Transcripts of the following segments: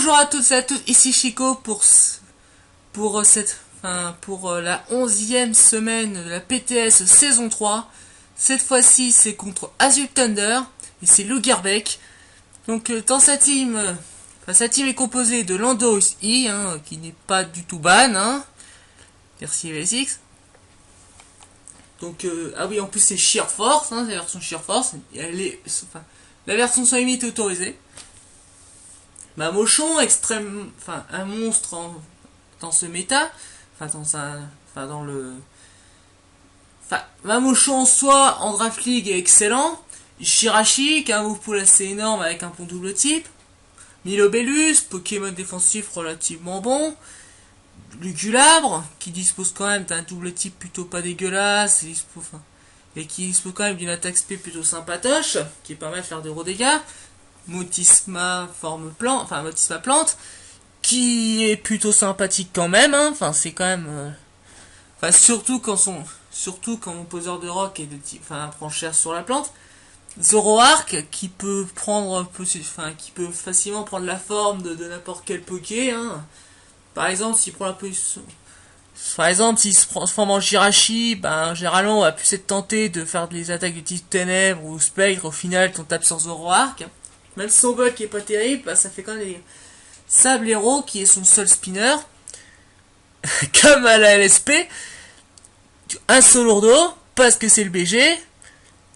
Bonjour à toutes et à tous, ici Chico pour la 11e semaine de la PTS saison 3. Cette fois-ci c'est contre Azul Thunder et c'est Lou Gerbeck. Donc dans sa team, sa team est composée de Landorus I, qui n'est pas du tout ban, merci VSX. Donc ah oui, en plus c'est Sheer Force, la version Sheer Force, la version sans limite est autorisée. Mamochon, un monstre dans ce méta, Mamochon en soi, en Draft League est excellent. Shirashi, qui a un move pool assez énorme avec un pont double type. Milobellus, Pokémon défensif relativement bon. Lugulabre, qui dispose quand même d'un double type plutôt pas dégueulasse, et qui dispose quand même d'une attaque SP plutôt sympatoche, qui permet de faire de gros dégâts. Motisma Motisma plante, qui est plutôt sympathique quand même, c'est quand même, surtout quand mon poseur de rock est de type, prend cher sur la plante. Zoroark, qui peut facilement prendre la forme de n'importe quel Poké, Par exemple, s'il prend la position, s'il se transforme en Jirachi, généralement on va plus être tenté de faire des attaques de type Ténèbres ou Spectre. Au final, on tape sur Zoroark. Même son bug qui est pas terrible, ça fait quand même des Sablero qui est son seul spinner. Comme à la LSP. Un Solourdo, parce que c'est le BG.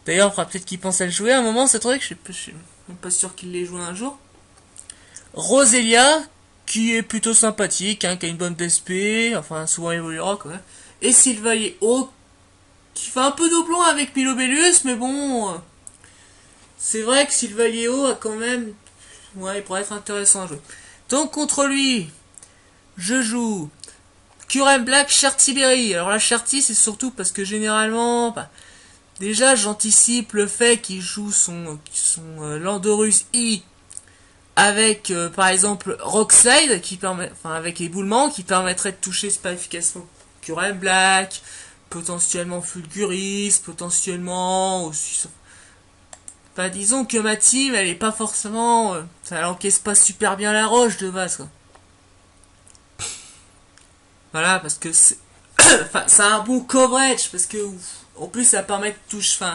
D'ailleurs, il faudra peut-être qu'il pense à le jouer à un moment, c'est vrai que je suis même pas sûr qu'il l'ait joué un jour. Roselia, qui est plutôt sympathique, qui a une bonne DSP, souvent évoluera quoi. Et Sylvain O, qui fait un peu doublon avec Milobellus, mais bon... c'est vrai que Sylvalio a quand même... il pourrait être intéressant à jouer. Donc contre lui, je joue Curem Black, Chartiberry. Alors la Charty, c'est surtout parce que généralement... déjà, j'anticipe le fait qu'il joue son Landorus I avec, par exemple, Rockslide, qui permet, avec éboulement, qui permettrait de toucher pas efficacement Curem Black, potentiellement Fulguris, potentiellement aussi... disons que ma team, elle est pas forcément... elle encaisse pas super bien la roche de base, quoi. Voilà, parce que c'est... ça a un bon coverage, parce que... en plus, ça permet de toucher...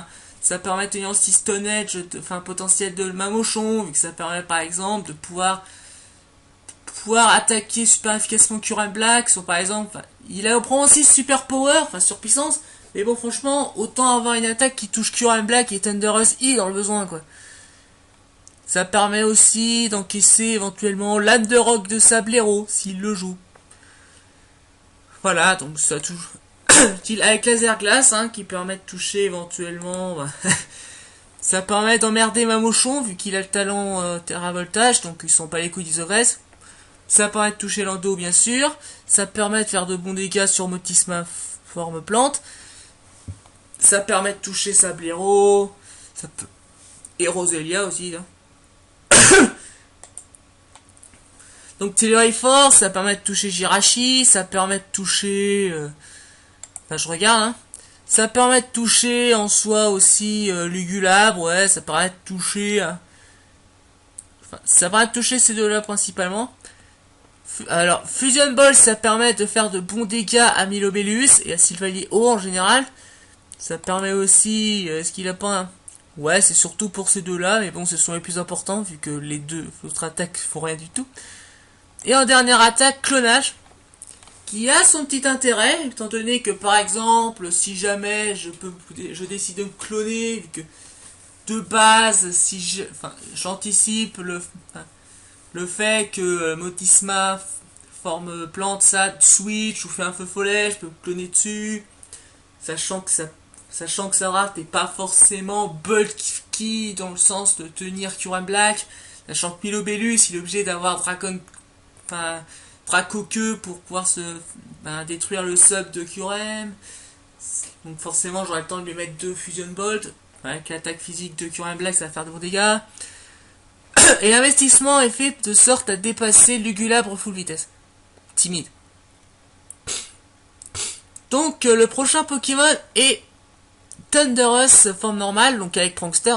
ça permet de tenir aussi Stone Edge, potentiel de Mamochon, vu que ça permet, par exemple, de pouvoir attaquer super efficacement Curem Black, par exemple... il prend aussi super power, surpuissance. Mais bon, franchement, autant avoir une attaque qui touche Curem Black et Thunderous E dans le besoin, quoi. Ça permet aussi d'encaisser éventuellement l'âne de rock de Sablero, s'il le joue. Voilà, donc ça touche. Avec Laser Glace, qui permet de toucher éventuellement... ça permet d'emmerder Mamochon, vu qu'il a le talent Terra Voltage, donc ils sont pas les couilles d'Isogresse. Ça permet de toucher Lando, bien sûr. Ça permet de faire de bons dégâts sur Motisma forme plante. Ça permet de toucher Sablero, et Roselia aussi. Donc Telluride Force, ça permet de toucher Jirachi, ça permet de toucher... je regarde, Ça permet de toucher en soi aussi Lugulabre, ça permet de toucher... ça permet de toucher ces deux-là principalement. Alors, Fusion Ball, ça permet de faire de bons dégâts à Milobellus et à Sylvain O en général. Ça permet aussi... est-ce qu'il a pas un... ouais, c'est surtout pour ces deux-là, mais bon, ce sont les plus importants, vu que les deux autres attaques font rien du tout. Et en dernière attaque, Clonage, qui a son petit intérêt, étant donné que, par exemple, si jamais je décide de me cloner, vu que, de base, j'anticipe le fait que Motisma forme plante, ça, switch, ou fait un feu follet, je peux me cloner dessus, sachant que ça rate et pas forcément bulky dans le sens de tenir Curem Black, sachant que Milobellus il est obligé d'avoir Dracoqueux pour pouvoir détruire le sub de Curem, donc forcément j'aurai le temps de lui mettre 2 Fusion Bolt, avec l'attaque physique de Curem Black ça va faire de bons dégâts, et l'investissement est fait de sorte à dépasser Lugulabre full vitesse, timide. Donc le prochain Pokémon est Thunderous forme normale, donc avec Prankster,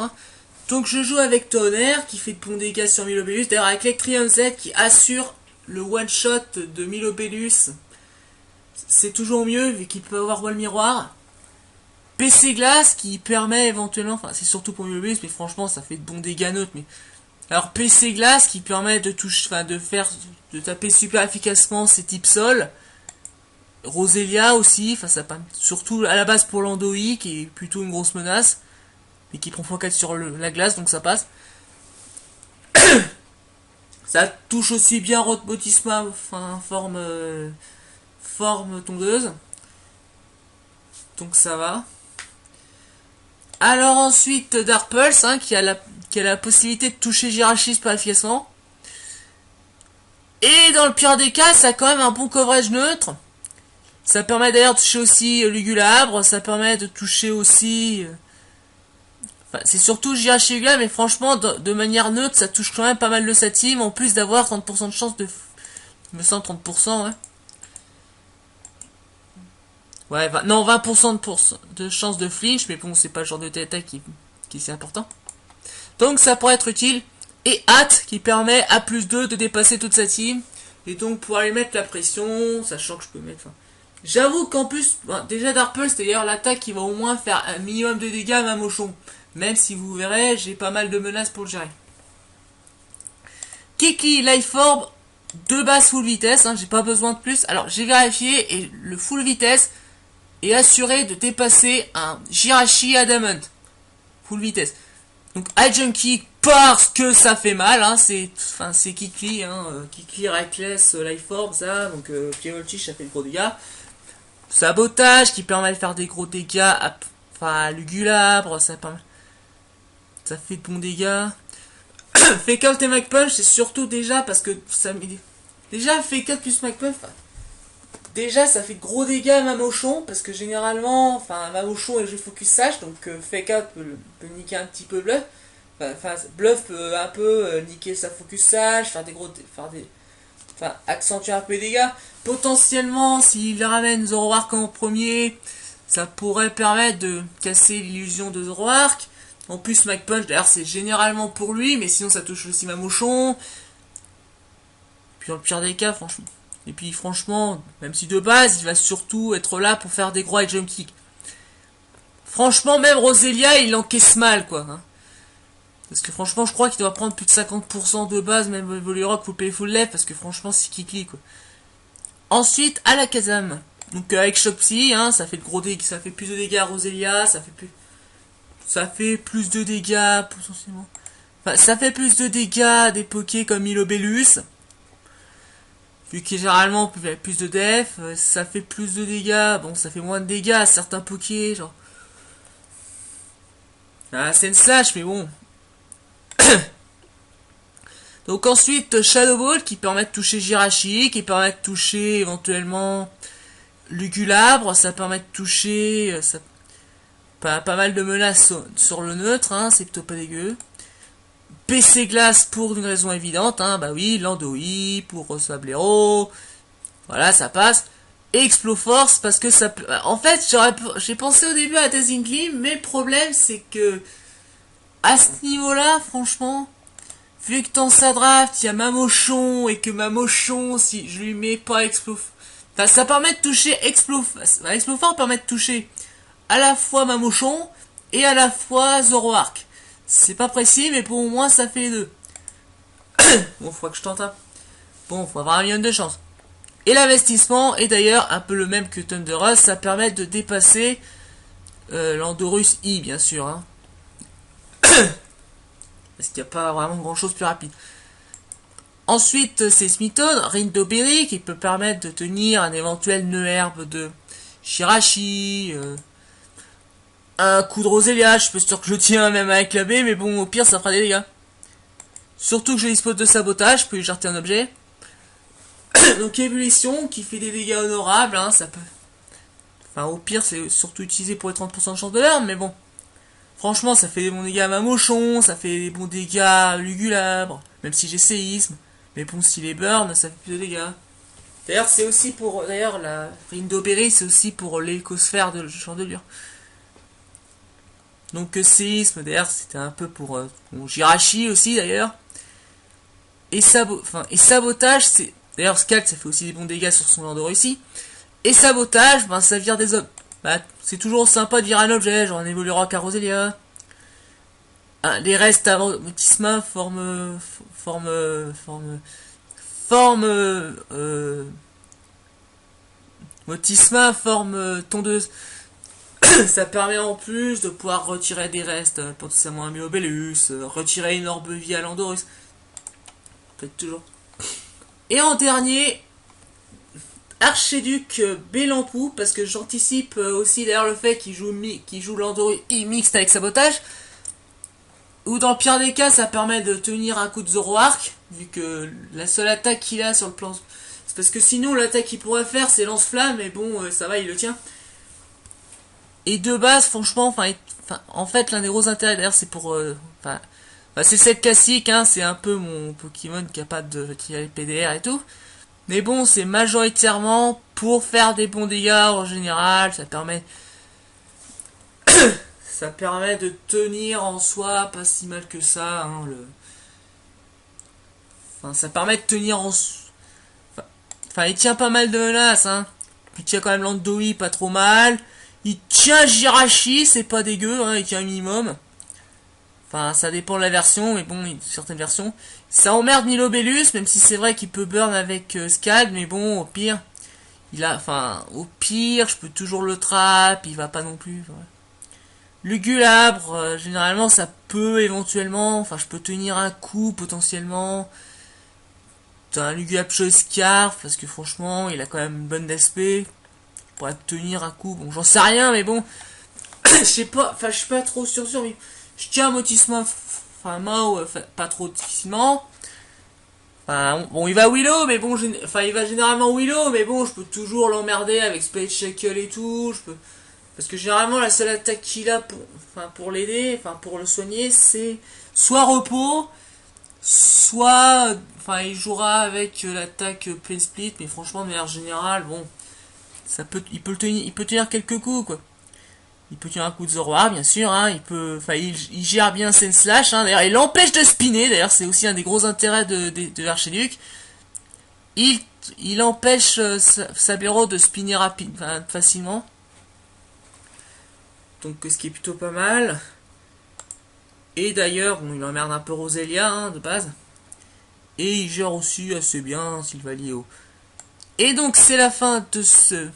Donc je joue avec Tonnerre qui fait de bons dégâts sur Milobellus. D'ailleurs avec Electrium Z qui assure le one shot de Milobellus. C'est toujours mieux vu qu'il peut avoir Wall Miroir. PC Glace qui permet éventuellement, enfin c'est surtout pour Milobellus mais franchement ça fait de bons dégâts neutres. Mais alors PC Glace qui permet de toucher, enfin de taper super efficacement ses types sol. Roselia aussi, enfin ça pas surtout à la base pour l'Andoi qui est plutôt une grosse menace. Mais qui prend x4 sur la glace, donc ça passe. Ça touche aussi bien Rotbotisma, enfin forme tondeuse. Donc ça va. Alors ensuite Dark Pulse, hein, qui a la possibilité de toucher Jirachi par efficacement. Et dans le pire des cas, ça a quand même un bon coverage neutre. Ça permet d'ailleurs de toucher aussi Lugulabre, ça permet de toucher aussi... Enfin, c'est surtout Jirachi Lugulabre, mais franchement, de manière neutre, ça touche quand même pas mal de sa team, en plus d'avoir 30% de chance de... Il me semble 30%, ouais. Ouais, non, 20% de chance de flinch, mais bon, c'est pas le genre de TTA qui est si important. Donc ça pourrait être utile. Et Hâte, qui permet à +2 de dépasser toute sa team. Et donc pouvoir lui mettre la pression, sachant que je peux mettre... Enfin, j'avoue qu'en plus, bon, déjà Dark Pulse, c'est d'ailleurs l'attaque qui va au moins faire un minimum de dégâts à ma mochon. Même si vous verrez, j'ai pas mal de menaces pour le gérer. Kiki, Life Orb, 2 bases full vitesse, hein, j'ai pas besoin de plus. Alors j'ai vérifié et le full vitesse est assuré de dépasser un Jirachi Adamant. Full vitesse. Donc High Junkie parce que ça fait mal, hein, c'est Kikli, hein, Kikli, Reckless, Life Orb, ça, donc Pieroltish ça fait de gros dégâts. Sabotage qui permet de faire des gros dégâts à Lugulabre, ça fait de bons dégâts. Fake Out et Mac Punch, c'est surtout déjà parce que ça met... Déjà, Fake Out plus Mac Punch, déjà ça fait de gros dégâts à Mamochon, parce que généralement, Mamochon et je focus Sage, donc Fake Out peut niquer un petit peu Bluff. Bluff peut un peu niquer sa focus Sage, accentuer un peu les dégâts. Potentiellement, s'il ramène Zoroark en premier, ça pourrait permettre de casser l'illusion de Zoroark. En plus, Mac Punch, d'ailleurs, c'est généralement pour lui, mais sinon, ça touche aussi Mamochon. Puis, dans le pire des cas, franchement. Et puis, franchement, même si de base, il va surtout être là pour faire des gros high jump kicks. Franchement, même Roselia, il encaisse mal, quoi. Hein. Parce que franchement, je crois qu'il doit prendre plus de 50% de base, même Volirock faut payer full left, parce que franchement, c'est Kikli, quoi. Ensuite, à la Kazam. Donc, avec Shock Psy, hein, ça fait de gros dégâts, ça fait plus de dégâts à Roselia, ça fait plus de dégâts, potentiellement. Enfin, ça fait plus de dégâts à des pokés comme Milobellus. Vu que généralement, on peut faire plus de def. Ça fait plus de dégâts. Bon, ça fait moins de dégâts à certains pokés, genre. Ah, c'est une slash, mais bon. Donc ensuite, Shadow Ball qui permet de toucher Jirachi, qui permet de toucher éventuellement Lugulabre. Ça permet de toucher... Pas mal de menaces sur le neutre, hein, c'est plutôt pas dégueu. PC Glace pour une raison évidente, hein, bah oui, Landoi pour Sablero, voilà, ça passe. Et Exploforce parce que ça peut... En fait, j'ai pensé au début à Dazzling, mais le problème c'est que à ce niveau-là, franchement, vu que dans sa draft, il y a Mamochon et que Mamochon, si je lui mets pas Exploforce... Enfin, ça permet de toucher Exploforce. Exploforce permet de toucher à la fois Mamochon et à la fois Zoroark. C'est pas précis, mais pour moi ça fait les deux. Bon, faudra que je tente un. Bon, faut avoir un million de chance. Et l'investissement est d'ailleurs un peu le même que Thunderous, ça permet de dépasser l'Andorus I, bien sûr. Hein. Parce qu'il n'y a pas vraiment grand chose plus rapide. Ensuite, c'est Smithon, Rindoberry, qui peut permettre de tenir un éventuel nœud herbe de Jirachi. Un coup de Roselia, je suis pas sûr que je tiens même avec la baie, mais bon, au pire, ça fera des dégâts. Surtout que je dispose de sabotage, je peux lui jeter un objet. Donc, ébullition, qui fait des dégâts honorables, hein, ça peut... Enfin, au pire, c'est surtout utilisé pour les 30% de chance de l'arme, mais bon. Franchement, ça fait des bons dégâts à Mamochon, ça fait des bons dégâts à Lugulabre, même si j'ai séisme. Mais bon, s'il est burn, ça fait plus de dégâts. D'ailleurs, c'est aussi pour... D'ailleurs, la Rindoberry, c'est aussi pour l'écosphère de Chandelure. Donc séisme, d'ailleurs, c'était un peu pour Jirachi aussi, d'ailleurs. Et, sabotage, c'est... D'ailleurs, Scald, ça fait aussi des bons dégâts sur son Lando ici. Et sabotage, ben, ça vire des hommes. Bah, c'est toujours sympa de virer un objet, genre un évoluera Caroselia. Les restes avant Motisma Motisma forme tondeuse. Ça permet en plus de pouvoir retirer des restes, potentiellement un Myobellus, retirer une orbe vie à Landorus. Peut-être toujours. Et en dernier, Archiduc Bélampou, parce que j'anticipe aussi d'ailleurs le fait qu'il joue Landorus mixte avec sabotage. Ou dans le pire des cas, ça permet de tenir un coup de Zoroark, vu que la seule attaque qu'il a sur le plan... C'est parce que sinon, l'attaque qu'il pourrait faire, c'est lance-flamme, mais bon, ça va, il le tient. Et de base, franchement, en fait, l'un des gros intérêts, d'ailleurs, c'est pour... c'est le set classique, hein, c'est un peu mon Pokémon capable de tirer les PDR et tout. Mais bon, c'est majoritairement pour faire des bons dégâts en général, ça permet... Ça permet de tenir en soi, pas si mal que ça, hein, ça permet de tenir en... il tient pas mal de menaces, hein. Il tient quand même Landoi, pas trop mal. Il tient Jirachi, c'est pas dégueu, hein, il tient un minimum. Enfin, ça dépend de la version, mais bon, certaines versions. Ça emmerde Nilobellus, même si c'est vrai qu'il peut burn avec Scald, mais bon, au pire... au pire, je peux toujours le trap, il va pas non plus... Ouais. Lugulabre, généralement ça peut éventuellement, je peux tenir un coup potentiellement. T'as un Lugulabre Scarf, parce que franchement il a quand même une bonne d'aspect. Il pourrait tenir un coup, bon j'en sais rien mais bon. Je sais pas, je suis pas trop sûr, mais je tiens un Motisma, Mao, pas trop difficilement. Bon il va Willow, mais bon, il va généralement Willow, mais bon je peux toujours l'emmerder avec Spade Shackle et tout, je peux... Parce que généralement la seule attaque qu'il a pour l'aider, pour le soigner, c'est soit repos, soit il jouera avec l'attaque Plane Split, mais franchement de manière générale, bon, il peut tenir quelques coups quoi. Il peut tenir un coup de Zoroark bien sûr, hein, il gère bien Sense Slash, hein, d'ailleurs il l'empêche de spinner, d'ailleurs c'est aussi un des gros intérêts de l'Archiduc. Il empêche Sabero de spinner facilement. Donc ce qui est plutôt pas mal. Et d'ailleurs, bon, il emmerde un peu Roselia, hein, de base. Et il gère aussi assez bien Sylvalio. Et donc c'est la fin de ce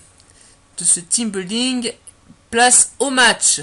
team building. Place au match.